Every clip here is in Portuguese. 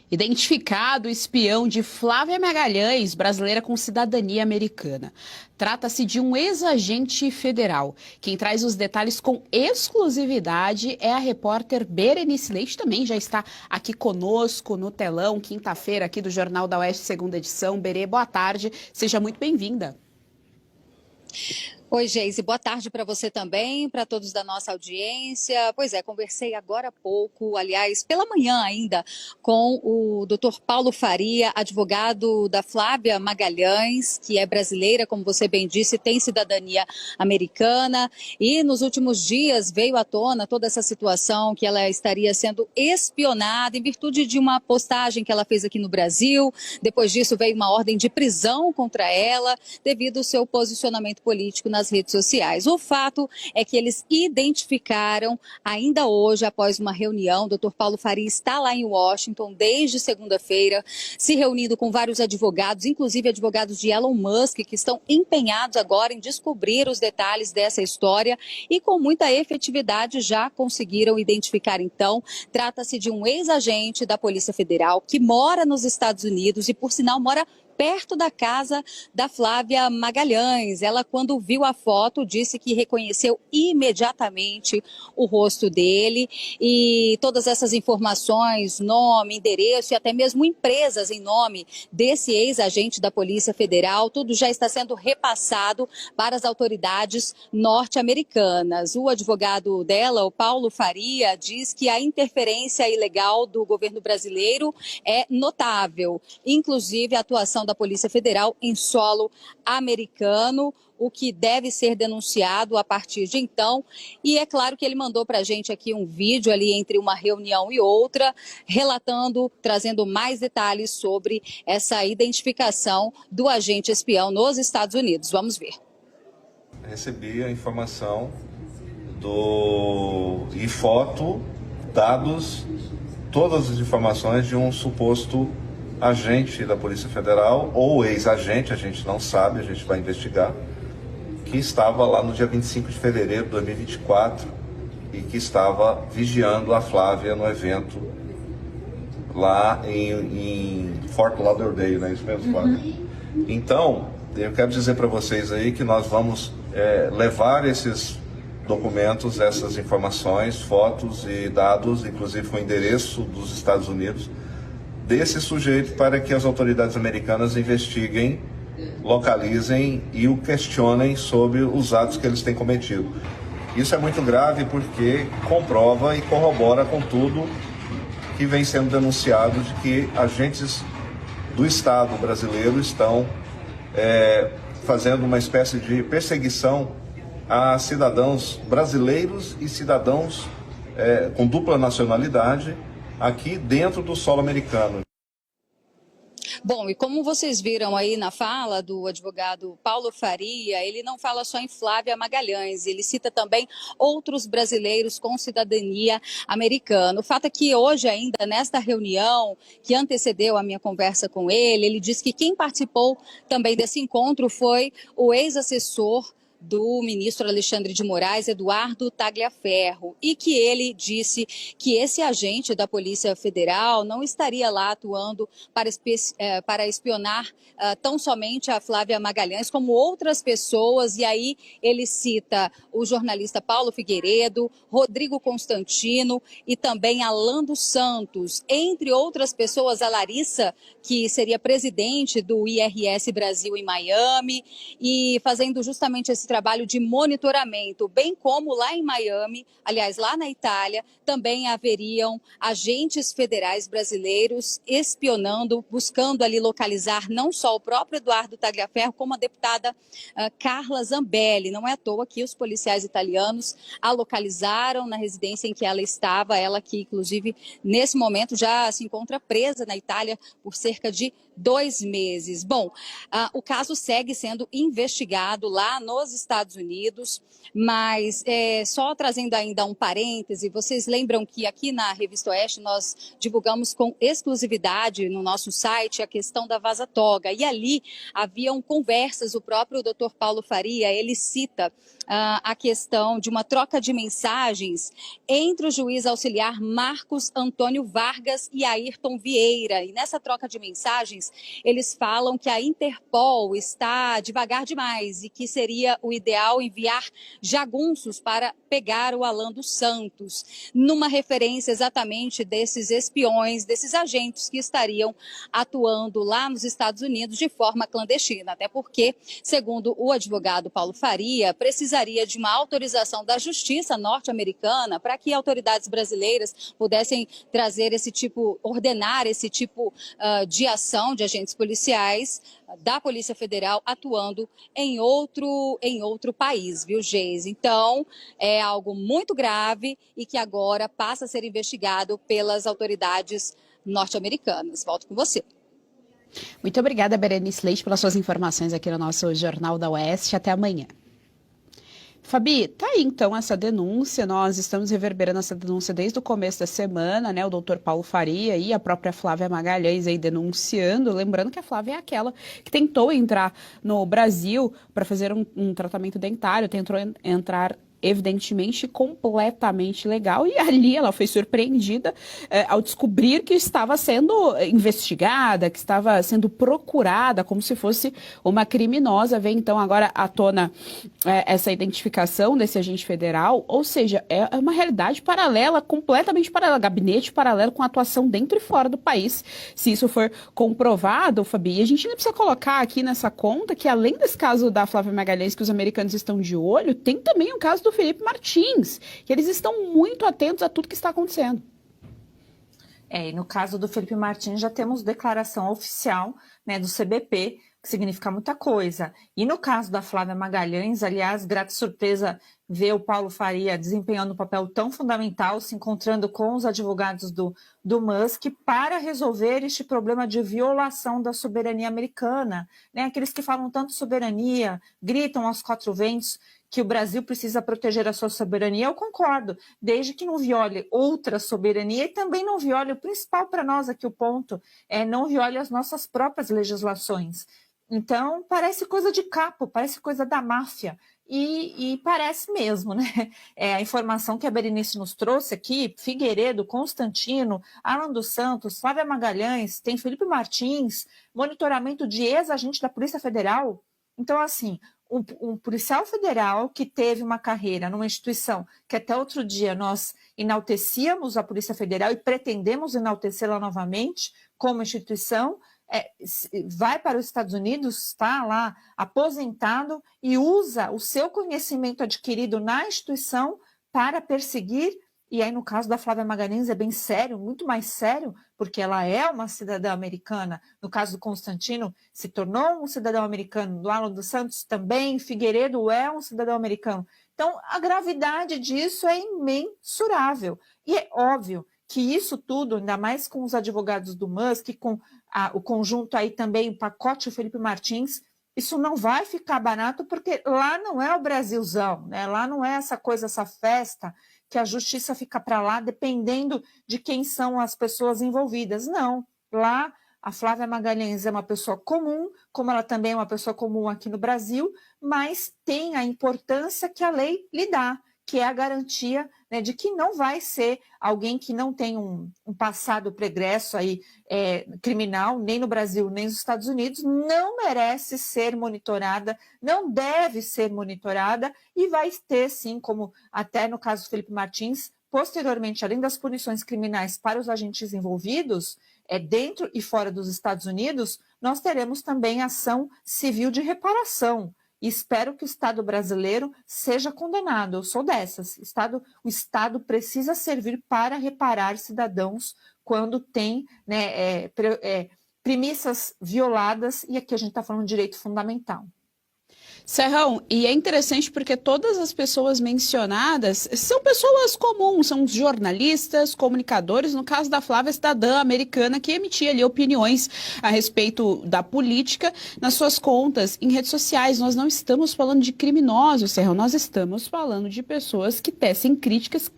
Identificado o espião de Flávia Magalhães, brasileira com cidadania americana. Trata-se de um ex-agente federal. Quem traz os detalhes com exclusividade é a repórter Berenice Leite, também já está aqui conosco no telão, quinta-feira, aqui do Jornal da Oeste, segunda edição. Berê, boa tarde, seja muito bem-vinda. Oi, Geise, boa tarde para você também, para todos da nossa audiência. Pois é, conversei agora há pouco, aliás, pela manhã ainda, com o Dr. Paulo Faria, advogado da Flávia Magalhães, que é brasileira, como você bem disse, tem cidadania americana, e nos últimos dias veio à tona toda essa situação que ela estaria sendo espionada em virtude de uma postagem que ela fez aqui no Brasil. Depois disso veio uma ordem de prisão contra ela, devido ao seu posicionamento político nas redes sociais. O fato é que eles identificaram ainda hoje, após uma reunião, o Dr. Paulo Faria está lá em Washington desde segunda-feira, se reunindo com vários advogados, inclusive advogados de Elon Musk, que estão empenhados agora em descobrir os detalhes dessa história e com muita efetividade já conseguiram identificar então. Trata-se de um ex-agente da Polícia Federal que mora nos Estados Unidos e, por sinal, mora perto da casa da Flávia Magalhães. Ela, quando viu a foto, disse que reconheceu imediatamente o rosto dele e todas essas informações, nome, endereço e até mesmo empresas em nome desse ex-agente da Polícia Federal, tudo já está sendo repassado para as autoridades norte-americanas. O advogado dela, o Paulo Faria, diz que a interferência ilegal do governo brasileiro é notável, inclusive a atuação da Polícia Federal em solo americano, o que deve ser denunciado a partir de então. E é claro que ele mandou para a gente aqui um vídeo ali entre uma reunião e outra, relatando, trazendo mais detalhes sobre essa identificação do agente espião nos Estados Unidos. Vamos ver. Recebi a informação e foto, dados, todas as informações de um suposto agente da Polícia Federal, ou ex-agente, a gente não sabe, a gente vai investigar, que estava lá no dia 25 de fevereiro de 2024 e que estava vigiando a Flávia no evento lá em Fort Lauderdale, né? Isso mesmo, Flávia? Então, eu quero dizer para vocês aí que nós vamos levar esses documentos, essas informações, fotos e dados, inclusive com o endereço dos Estados Unidos, desse sujeito, para que as autoridades americanas investiguem, localizem e o questionem sobre os atos que eles têm cometido. Isso é muito grave porque comprova e corrobora com tudo que vem sendo denunciado de que agentes do Estado brasileiro estão fazendo uma espécie de perseguição a cidadãos brasileiros e cidadãos com dupla nacionalidade aqui dentro do solo americano. Bom, e como vocês viram aí na fala do advogado Paulo Faria, ele não fala só em Flávia Magalhães, ele cita também outros brasileiros com cidadania americana. O fato é que hoje ainda, nesta reunião que antecedeu a minha conversa com ele disse que quem participou também desse encontro foi o ex-assessor do ministro Alexandre de Moraes, Eduardo Tagliaferro, e que ele disse que esse agente da Polícia Federal não estaria lá atuando para espionar tão somente a Flávia Magalhães, como outras pessoas, e aí ele cita o jornalista Paulo Figueiredo, Rodrigo Constantino e também Alan dos Santos, entre outras pessoas, a Larissa, que seria presidente do IRS Brasil em Miami, e fazendo justamente esse trabalho de monitoramento, bem como lá em Miami, aliás, lá na Itália, também haveriam agentes federais brasileiros espionando, buscando ali localizar não só o próprio Eduardo Tagliaferro, como a deputada Carla Zambelli. Não é à toa que os policiais italianos a localizaram na residência em que ela estava, ela que, inclusive, nesse momento já se encontra presa na Itália por cerca de 2 meses. Bom, o caso segue sendo investigado lá nos Estados Unidos, mas só trazendo ainda um parêntese, vocês lembram que aqui na Revista Oeste nós divulgamos com exclusividade no nosso site a questão da vaza-toga, e ali haviam conversas, o próprio Dr. Paulo Faria, ele cita a questão de uma troca de mensagens entre o juiz auxiliar Marcos Antônio Vargas e Ayrton Vieira. E nessa troca de mensagens, eles falam que a Interpol está devagar demais e que seria o ideal enviar jagunços para pegar o Alan dos Santos, numa referência exatamente desses espiões, desses agentes que estariam atuando lá nos Estados Unidos de forma clandestina. Até porque, segundo o advogado Paulo Faria, precisaria de uma autorização da Justiça norte-americana para que autoridades brasileiras pudessem trazer esse tipo, ordenar esse tipo de ação de agentes policiais da Polícia Federal atuando em outro país, viu, Geise? Então, é algo muito grave e que agora passa a ser investigado pelas autoridades norte-americanas. Volto com você. Muito obrigada, Berenice Leite, pelas suas informações aqui no nosso Jornal da Oeste. Até amanhã. Fabi, tá aí então essa denúncia, nós estamos reverberando essa denúncia desde o começo da semana, né, o doutor Paulo Faria e a própria Flávia Magalhães aí denunciando, lembrando que a Flávia é aquela que tentou entrar no Brasil para fazer um tratamento dentário, tentou entrar evidentemente completamente legal, e ali ela foi surpreendida ao descobrir que estava sendo investigada, que estava sendo procurada como se fosse uma criminosa. Vem então agora à tona essa identificação desse agente federal, ou seja, é uma realidade paralela, completamente paralela, gabinete paralelo com atuação dentro e fora do país. Se isso for comprovado, Fabi, a gente ainda precisa colocar aqui nessa conta que além desse caso da Flávia Magalhães, que os americanos estão de olho, tem também o caso do Felipe Martins, que eles estão muito atentos a tudo que está acontecendo. E no caso do Felipe Martins já temos declaração oficial, né, do CBP, que significa muita coisa. E no caso da Flávia Magalhães, aliás, grata surpresa ver o Paulo Faria desempenhando um papel tão fundamental, se encontrando com os advogados do Musk para resolver este problema de violação da soberania americana. Né? Aqueles que falam tanto soberania, gritam aos quatro ventos que o Brasil precisa proteger a sua soberania, eu concordo, desde que não viole outra soberania e também não viole, o principal para nós aqui, o ponto, não viole as nossas próprias legislações. Então, parece coisa de capo, parece coisa da máfia, e parece mesmo, né? A informação que a Berenice nos trouxe aqui, Figueiredo, Constantino, Alan dos Santos, Flávia Magalhães, tem Felipe Martins, monitoramento de ex-agente da Polícia Federal. Então, assim, um policial federal que teve uma carreira numa instituição que até outro dia nós enaltecíamos a Polícia Federal e pretendemos enaltecê-la novamente como instituição, vai para os Estados Unidos, está lá aposentado e usa o seu conhecimento adquirido na instituição para perseguir. E aí, no caso da Flávia Magalhães, é bem sério, muito mais sério, porque ela é uma cidadã americana. No caso do Constantino, se tornou um cidadão americano. Do Alan dos Santos também, Figueiredo é um cidadão americano. Então, a gravidade disso é imensurável. E é óbvio que isso tudo, ainda mais com os advogados do Musk, com o conjunto aí também, o pacote Felipe Martins, isso não vai ficar barato, porque lá não é o Brasilzão, né? Lá não é essa coisa, essa festa, que a justiça fica para lá dependendo de quem são as pessoas envolvidas. Não, lá a Flávia Magalhães é uma pessoa comum, como ela também é uma pessoa comum aqui no Brasil, mas tem a importância que a lei lhe dá, que é a garantia, né, de que não vai ser alguém que não tem um passado pregresso aí, criminal, nem no Brasil, nem nos Estados Unidos, não merece ser monitorada, não deve ser monitorada e vai ter, sim, como até no caso do Felipe Martins, posteriormente, além das punições criminais para os agentes envolvidos, dentro e fora dos Estados Unidos, nós teremos também ação civil de reparação. E espero que o Estado brasileiro seja condenado. Eu sou dessas. O Estado precisa servir para reparar cidadãos quando tem, né, premissas violadas, e aqui a gente está falando de direito fundamental. Serrão, e é interessante porque todas as pessoas mencionadas são pessoas comuns, são jornalistas, comunicadores, no caso da Flávia, cidadã americana que emitia ali opiniões a respeito da política nas suas contas em redes sociais. Nós não estamos falando de criminosos, Serrão, nós estamos falando de pessoas que tecem críticas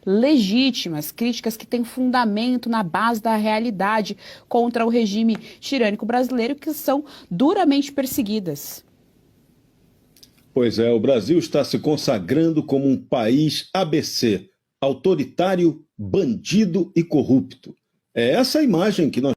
legítimas, críticas que têm fundamento na base da realidade contra o regime tirânico brasileiro, que são duramente perseguidas. Pois é, o Brasil está se consagrando como um país ABC, autoritário, bandido e corrupto. É essa a imagem que nós